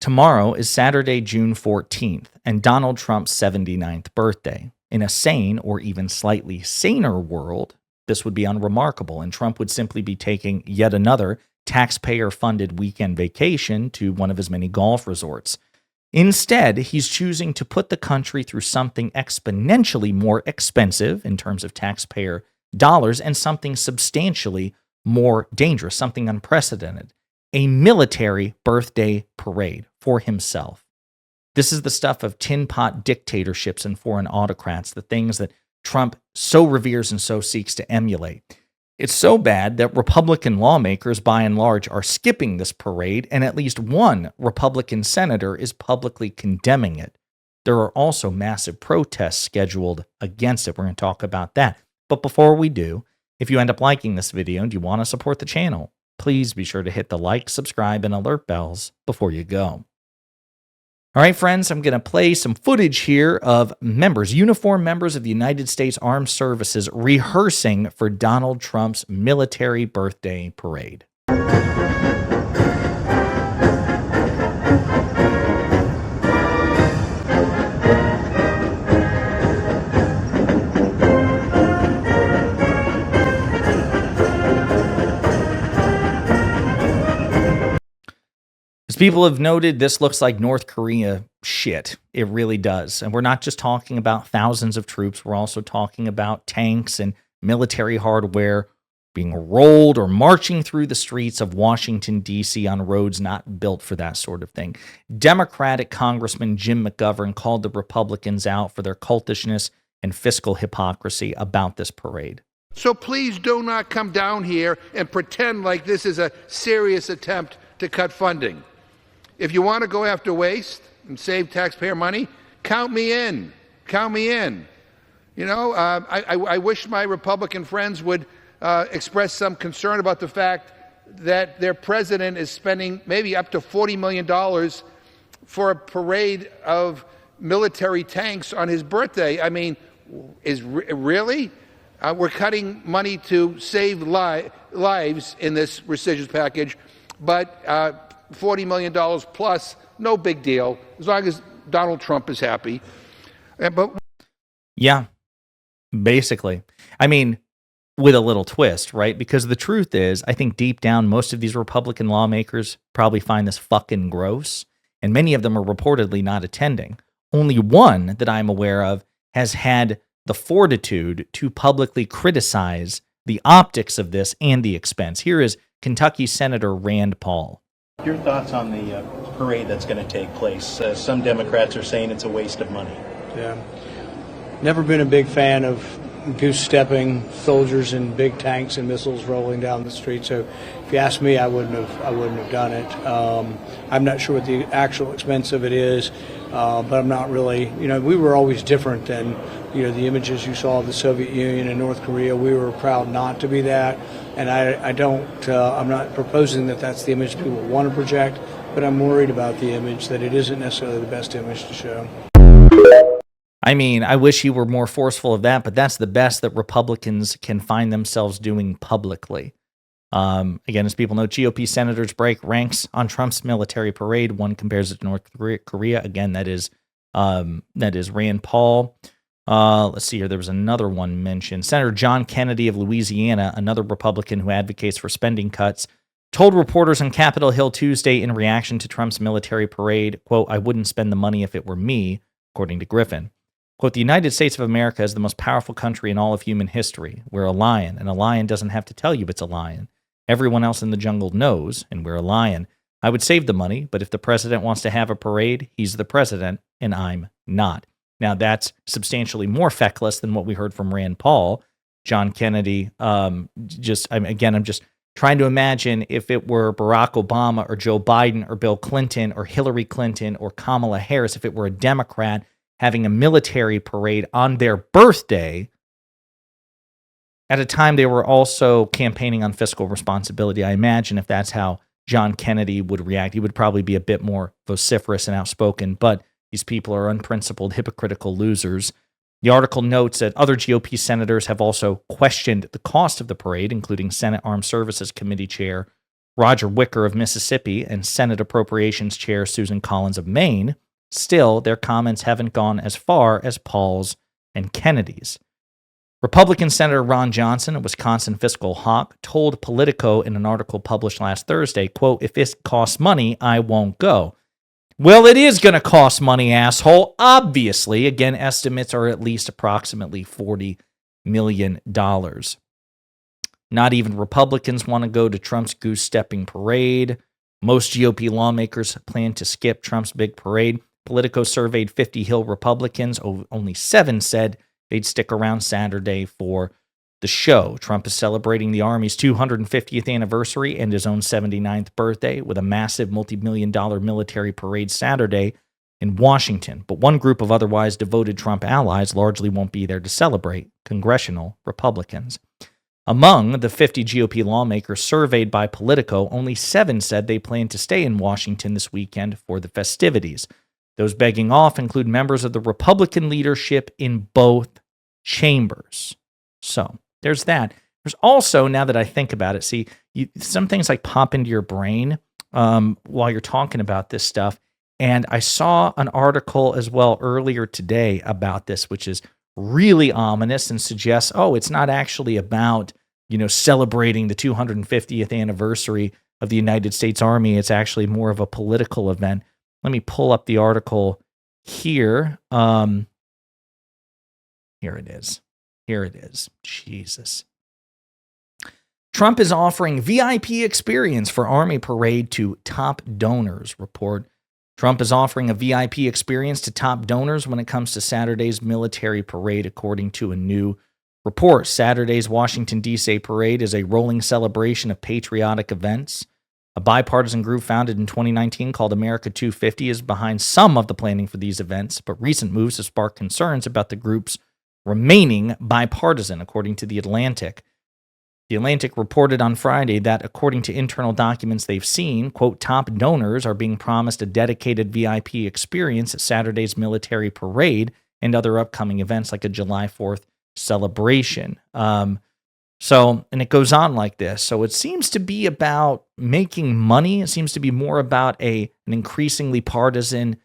Tomorrow is Saturday, June 14th, and Donald Trump's 79th birthday. In a sane or even slightly saner world, this would be unremarkable, and Trump would simply be taking yet another taxpayer-funded weekend vacation to one of his many golf resorts. Instead, he's choosing to put the country through something exponentially more expensive in terms of taxpayer dollars and something substantially more dangerous, something unprecedented, a military birthday parade for himself. This is the stuff of tin pot dictatorships and foreign autocrats, the things that Trump so reveres and so seeks to emulate. It's so bad that Republican lawmakers, by and large, are skipping this parade, and at least one Republican senator is publicly condemning it. There are also massive protests scheduled against it. We're going to talk about that. But before we do, if you end up liking this video and you want to support the channel, please be sure to hit the like, subscribe, and alert bells before you go. All right, friends, I'm going to play some footage here of uniformed members of the United States Armed Services rehearsing for Donald Trump's military birthday parade. As people have noted, this looks like North Korea shit. It really does. And we're not just talking about thousands of troops. We're also talking about tanks and military hardware being rolled or marching through the streets of Washington, D.C. on roads not built for that sort of thing. Democratic Congressman Jim McGovern called the Republicans out for their cultishness and fiscal hypocrisy about this parade. So please do not come down here and pretend like this is a serious attempt to cut funding. If you want to go after waste and save taxpayer money, count me in. Count me in. You know, I wish my Republican friends would express some concern about the fact that their president is spending maybe up to $40 million for a parade of military tanks on his birthday. I mean, really? We're cutting money to save lives in this rescission package, but $40 million plus, no big deal, as long as Donald Trump is happy. Yeah, basically. I mean, with a little twist, right? Because the truth is, I think deep down, most of these Republican lawmakers probably find this fucking gross, and many of them are reportedly not attending. Only one that I'm aware of has had the fortitude to publicly criticize the optics of this and the expense. Here is Kentucky Senator Rand Paul. Your thoughts on the parade that's going to take place? Some Democrats are saying it's a waste of money. Yeah. Never been a big fan of goose-stepping soldiers in big tanks and missiles rolling down the street. So if you ask me, I wouldn't have done it. I'm not sure what the actual expense of it is, but I'm not really, we were always different than, the images you saw of the Soviet Union and North Korea. We were proud not to be that. And I'm not proposing that that's the image people want to project, but I'm worried about the image, that it isn't necessarily the best image to show. I mean, I wish he were more forceful of that, but that's the best that Republicans can find themselves doing publicly. Again, as people know, GOP senators break ranks on Trump's military parade. One compares it to North Korea. Again, that is Rand Paul. Let's see here. There was another one mentioned. Senator John Kennedy of Louisiana, another Republican who advocates for spending cuts, told reporters on Capitol Hill Tuesday in reaction to Trump's military parade, quote, "I wouldn't spend the money if it were me," according to Griffin. Quote, "The United States of America is the most powerful country in all of human history. We're a lion, and a lion doesn't have to tell you it's a lion. Everyone else in the jungle knows, and we're a lion. I would save the money, but if the president wants to have a parade, he's the president, and I'm not." Now, that's substantially more feckless than what we heard from Rand Paul. John Kennedy, I'm just trying to imagine if it were Barack Obama or Joe Biden or Bill Clinton or Hillary Clinton or Kamala Harris, if it were a Democrat having a military parade on their birthday at a time they were also campaigning on fiscal responsibility. I imagine if that's how John Kennedy would react, he would probably be a bit more vociferous and outspoken, but these people are unprincipled, hypocritical losers. The article notes that other GOP senators have also questioned the cost of the parade, including Senate Armed Services Committee Chair Roger Wicker of Mississippi and Senate Appropriations Chair Susan Collins of Maine. Still, their comments haven't gone as far as Paul's and Kennedy's. Republican Senator Ron Johnson, a Wisconsin fiscal hawk, told Politico in an article published last Thursday, quote, "If it costs money, I won't go." Well, it is going to cost money, asshole. Obviously, again, estimates are at least approximately $40 million. Not even Republicans want to go to Trump's goose-stepping parade. Most GOP lawmakers plan to skip Trump's big parade. Politico surveyed 50 Hill Republicans. Only 7 said they'd stick around Saturday for the show. Trump is celebrating the Army's 250th anniversary and his own 79th birthday with a massive multi-million-dollar military parade Saturday in Washington. But one group of otherwise devoted Trump allies largely won't be there to celebrate: congressional Republicans. Among the 50 GOP lawmakers surveyed by Politico, only 7 said they plan to stay in Washington this weekend for the festivities. Those begging off include members of the Republican leadership in both chambers. So there's that. There's also, now that I think about it, some things like pop into your brain while you're talking about this stuff. And I saw an article as well earlier today about this, which is really ominous and suggests, it's not actually about, celebrating the 250th anniversary of the United States Army. It's actually more of a political event. Let me pull up the article here. Here it is. Jesus. Trump is offering VIP experience for Army parade to top donors, report. Trump is offering a VIP experience to top donors when it comes to Saturday's military parade, according to a new report. Saturday's Washington, D.C. parade is a rolling celebration of patriotic events. A bipartisan group founded in 2019 called America 250 is behind some of the planning for these events, but recent moves have sparked concerns about the group's remaining bipartisan, according to The Atlantic. The Atlantic reported on Friday that, according to internal documents they've seen, quote, top donors are being promised a dedicated VIP experience at Saturday's military parade and other upcoming events like a July 4th celebration. And it goes on like this. So it seems to be about making money. It seems to be more about an increasingly partisan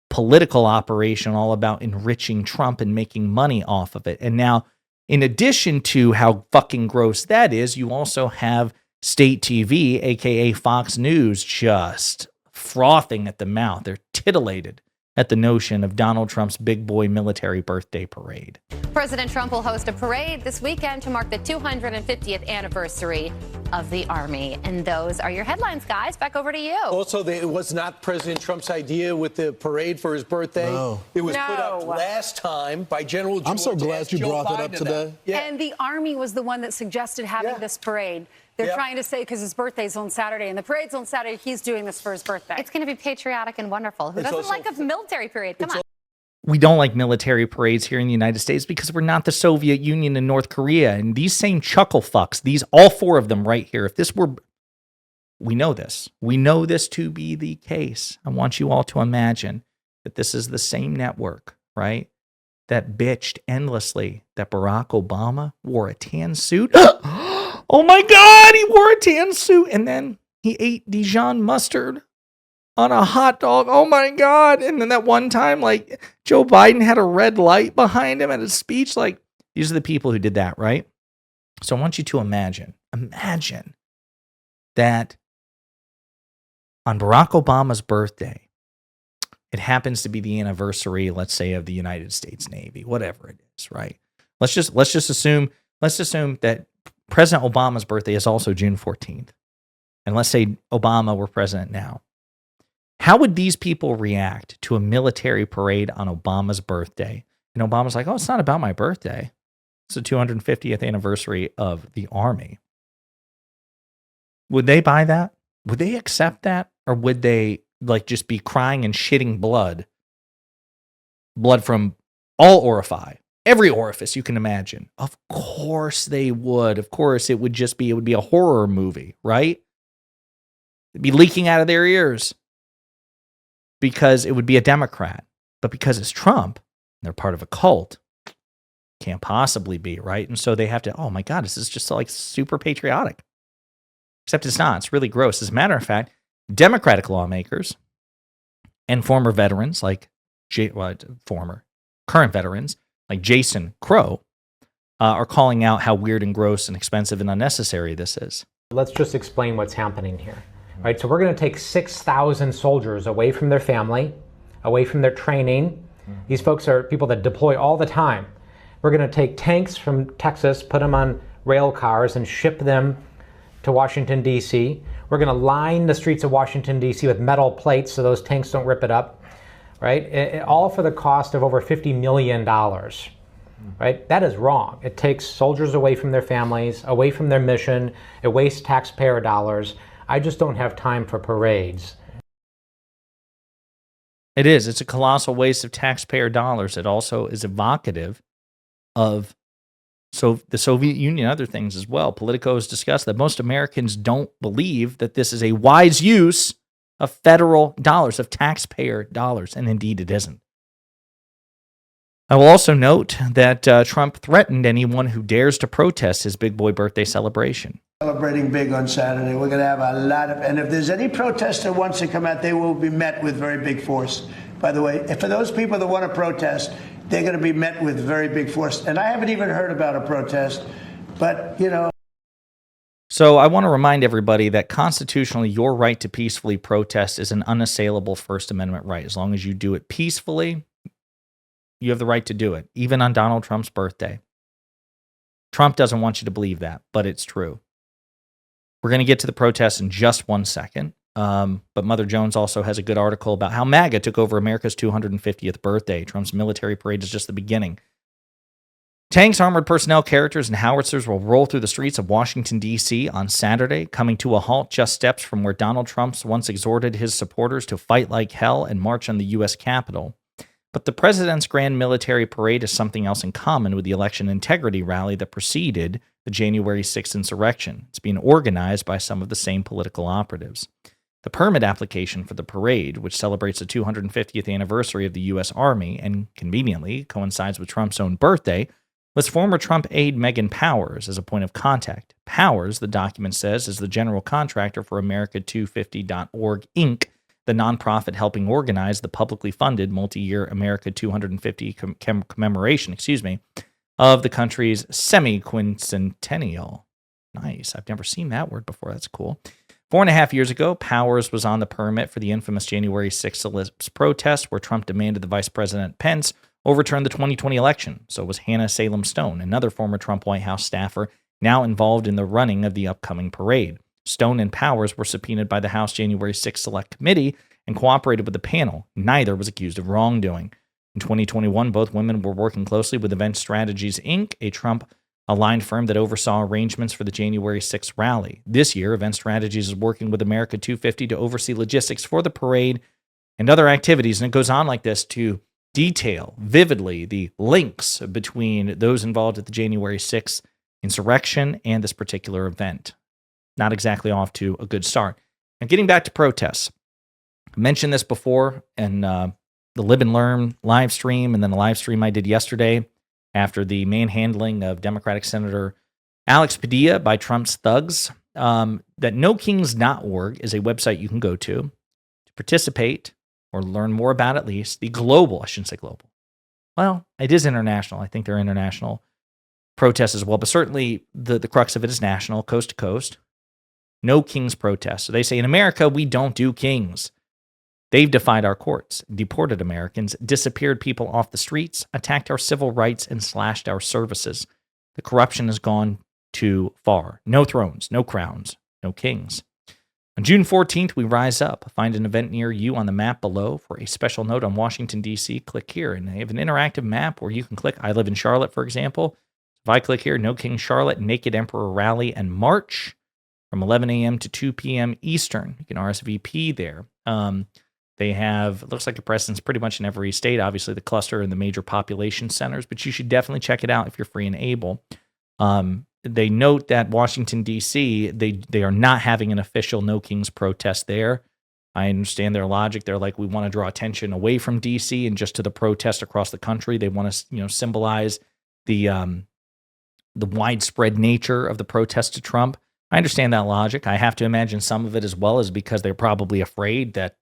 political operation, all about enriching Trump and making money off of it. And now, in addition to how fucking gross that is, you also have state TV, aka Fox News, just frothing at the mouth. They're titillated at the notion of Donald Trump's big boy military birthday parade. President Trump will host a parade this weekend to mark the 250th anniversary of the Army. And those are your headlines, guys. Back over to you. Also, it was not President Trump's idea with the parade for his birthday. No. It was put up last time by General George. I'm so glad you brought that up today. Yeah. And the Army was the one that suggested having this parade. They're trying to say, because his birthday's on Saturday and the parade's on Saturday, he's doing this for his birthday. It's going to be patriotic and wonderful. Who doesn't like a military parade? Come on. We don't like military parades here in the United States because we're not the Soviet Union and North Korea. And these same chuckle fucks, all 4 of them right here, if this were, we know this. We know this to be the case. I want you all to imagine that this is the same network, right, that bitched endlessly that Barack Obama wore a tan suit. Oh my God, he wore a tan suit and then he ate Dijon mustard on a hot dog. Oh my God. And then that one time, like, Joe Biden had a red light behind him at his speech. Like, these are the people who did that, right? So I want you to imagine that on Barack Obama's birthday, it happens to be the anniversary, let's say, of the United States Navy, whatever it is, right? Let's just assume that President Obama's birthday is also June 14th. And let's say Obama were president now. How would these people react to a military parade on Obama's birthday? And Obama's like, it's not about my birthday. It's the 250th anniversary of the Army. Would they buy that? Would they accept that? Or would they just be crying and shitting blood? Blood from all every orifice you can imagine. Of course they would. Of course it would be a horror movie, right? It'd be leaking out of their ears because it would be a Democrat. But because it's Trump, they're part of a cult, can't possibly be, right? And so they have to, oh my God, this is just like super patriotic. except it's not. It's really gross. As a matter of fact, Democratic lawmakers and former veterans like current veterans like Jason Crowe are calling out how weird and gross and expensive and unnecessary this is. Let's just explain what's happening here. Right, so we're going to take 6,000 soldiers away from their family, away from their training. These folks are people that deploy all the time. We're going to take tanks from Texas, put them on rail cars, and ship them to Washington, D.C. We're going to line the streets of Washington, D.C. with metal plates so those tanks don't rip it up. Right, all for the cost of over $50 million. Right, that is wrong. It takes soldiers away from their families, away from their mission. It wastes taxpayer dollars. I just don't have time for parades. It is. It's a colossal waste of taxpayer dollars. It also is evocative of the Soviet Union and other things as well. Politico has discussed that most Americans don't believe that this is a wise use of federal dollars, of taxpayer dollars, and indeed it isn't. I will also note that Trump threatened anyone who dares to protest his big boy birthday celebration. Celebrating big on Saturday. We're going to have a lot of, and if there's any protester who wants to come out, they will be met with very big force. By the way, for those people that want to protest, they're going to be met with very big force. And I haven't even heard about a protest, but, you know. So I want to remind everybody that constitutionally, your right to peacefully protest is an unassailable First Amendment right. As long as you do it peacefully, you have the right to do it, even on Donald Trump's birthday. Trump doesn't want you to believe that, but it's true. We're going to get to the protests in just 1 second. But Mother Jones also has a good article about how MAGA took over America's 250th birthday. Trump's military parade is just the beginning. Tanks, armored personnel, characters, and howitzers will roll through the streets of Washington, D.C. on Saturday, coming to a halt just steps from where Donald Trump once exhorted his supporters to fight like hell and march on the U.S. Capitol. But the president's grand military parade has something else in common with the election integrity rally that preceded the January 6th insurrection. It's being organized by some of the same political operatives. The permit application for the parade, which celebrates the 250th anniversary of the U.S. Army and conveniently coincides with Trump's own birthday, lists former Trump aide Megan Powers as a point of contact. Powers, the document says, is the general contractor for America250.org, Inc., the nonprofit helping organize the publicly funded multi-year America 250 commemoration, of the country's semi-quincentennial. Nice. I've never seen that word before. That's cool. 4.5 years ago, Powers was on the permit for the infamous January 6th protest where Trump demanded the Vice President Pence overturn the 2020 election. So was Hannah Salem Stone, another former Trump White House staffer, now involved in the running of the upcoming parade. Stone and Powers were subpoenaed by the House January 6th Select Committee and cooperated with the panel. Neither was accused of wrongdoing. In 2021, both women were working closely with Event Strategies, Inc., a Trump-aligned firm that oversaw arrangements for the January 6th rally. This year, Event Strategies is working with America 250 to oversee logistics for the parade and other activities. And it goes on like this to detail vividly the links between those involved at the January 6th insurrection and this particular event. Not exactly off to a good start. Now, getting back to protests. I mentioned this before in the Live and Learn live stream, and then the live stream I did yesterday after the manhandling of Democratic Senator Alex Padilla by Trump's thugs, that nokings.org is a website you can go to participate or learn more about, at least, the global, I shouldn't say global. Well, it is international. I think they're international protests as well, but certainly the crux of it is national, coast to coast. No kings protests. So they say, in America, we don't do kings. They've defied our courts, deported Americans, disappeared people off the streets, attacked our civil rights, and slashed our services. The corruption has gone too far. No thrones, no crowns, no kings. On June 14th, we rise up. Find an event near you on the map below. For a special note on Washington, D.C., click here. And they have an interactive map where you can click. I live in Charlotte, for example. If I click here, No King Charlotte, Naked Emperor Rally and March from 11 a.m. to 2 p.m. Eastern. You can RSVP there. They have, it looks like a presence pretty much in every state, obviously the cluster and the major population centers, but you should definitely check it out if you're free and able. They note that Washington, D.C., they are not having an official No Kings protest there. I understand their logic. They're like, we want to draw attention away from D.C. and just to the protest across the country. They want to, symbolize the widespread nature of the protest to Trump. I understand that logic. I have to imagine some of it as well is because they're probably afraid that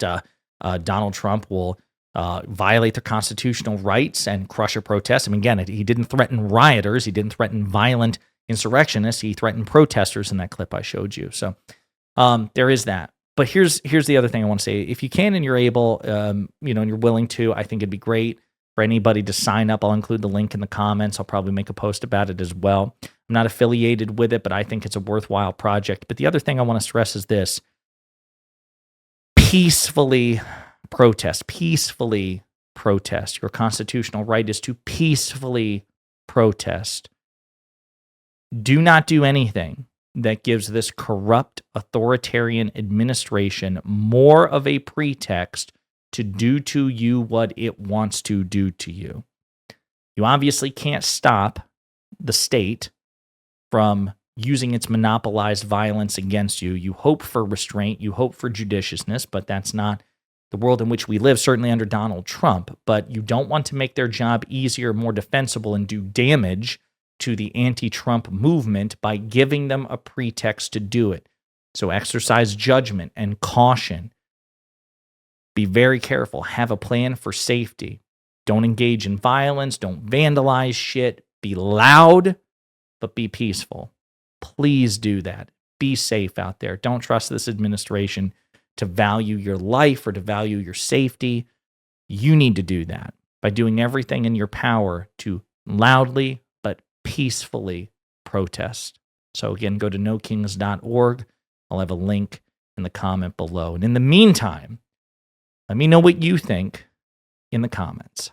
Donald Trump will violate their constitutional rights and crush a protest. I mean, again, he didn't threaten rioters. He didn't threaten violent insurrectionists. He threatened protesters in that clip I showed you. So there is that. But here's the other thing I want to say. If you can and you're able, and you're willing to, I think it'd be great for anybody to sign up. I'll include the link in the comments. I'll probably make a post about it as well. I'm not affiliated with it, but I think it's a worthwhile project. But the other thing I want to stress is this. Peacefully protest. Peacefully protest. Your constitutional right is to peacefully protest. Do not do anything that gives this corrupt authoritarian administration more of a pretext to do to you what it wants to do to you. You obviously can't stop the state from using its monopolized violence against you. You hope for restraint, you hope for judiciousness, but that's not the world in which we live, certainly under Donald Trump. But you don't want to make their job easier, more defensible, and do damage to the anti-Trump movement by giving them a pretext to do it. So exercise judgment and caution. Be very careful. Have a plan for safety. Don't engage in violence. Don't vandalize shit. Be loud, but be peaceful. Please do that. Be safe out there. Don't trust this administration to value your life or to value your safety. You need to do that by doing everything in your power to loudly but peacefully protest. So again, go to nokings.org. I'll have a link in the comment below. And in the meantime, let me know what you think in the comments.